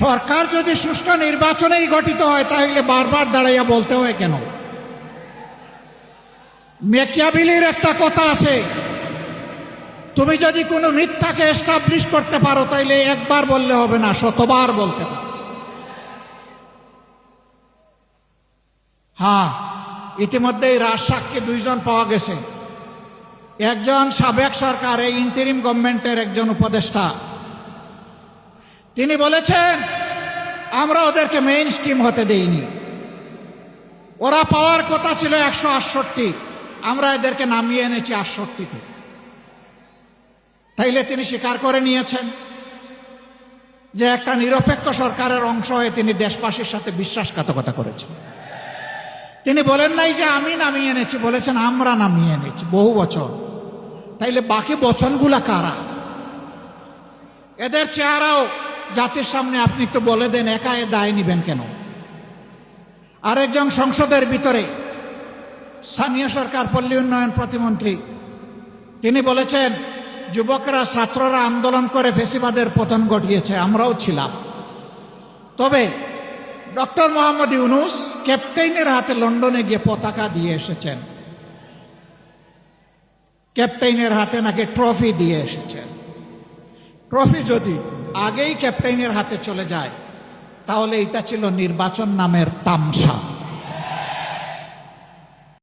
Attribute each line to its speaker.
Speaker 1: সরকার যদি সুষ্ঠু নির্বাচনেই গঠিত হয় তাহলে বারবার দাঁড়াইয়া বলতে হয় কেন? মেকিয়াভেলির একটা কথা আছে, তুমি যদি কোনো মিথ্যাকে এস্টাবলিশ করতে পারো তাইলে একবার বললে হবে না, শতবার বলতে হবে। হ্যাঁ, ইতিমধ্যেই রাজসাক্ষী দুইজন পাওয়া গেছে। একজন সাবেক সরকার, এই ইন্টারিম গভর্নমেন্টের একজন উপদেষ্টা, তিনি বলেছেন আমরা ওদেরকে মেইন স্ট্রিম হতে দেইনি, ওরা পাওয়ার কথা ছিল 168, আমরা এদেরকে নামিয়ে এনেছি 68-তে। তাইলে তিনি স্বীকার করে নিয়েছেন যে একটা নিরপেক্ষ সরকারের অংশ হয়ে তিনি দেশবাসীর সাথে বিশ্বাসঘাতকতা করেছেন। তিনি বলেন নাই যে আমি নামিয়ে এনেছি, বলেছেন আমরা নামিয়ে এনেছি বহু বছর। তাইলে বাকি বচনগুলা কারা? এদের চেহারাও জাতির সামনে আপনি একটু বলে দেন, একা এ দায় নিবেন কেন? আরেকজন সংসদের ভিতরে স্থানীয় সরকার পল্লী উন্নয়ন প্রতিমন্ত্রী, তিনি বলেছেন যুবকরা ছাত্ররা আন্দোলন করে ফেসিবাদের পতন ঘটিয়েছে, আমরাও ছিলাম। তবে ডক্টর মোহাম্মদ ইউনূস ক্যাপ্টেইনের হাতে লন্ডনে গিয়ে পতাকা দিয়ে এসেছেন, ক্যাপ্টেইনের হাতে নাকি ট্রফি দিয়ে এসেছেন। ট্রফি যদি আগেই ক্যাপ্টেইনের হাতে চলে যায় তাহলে এটা ছিল নির্বাচন নামের তামসা।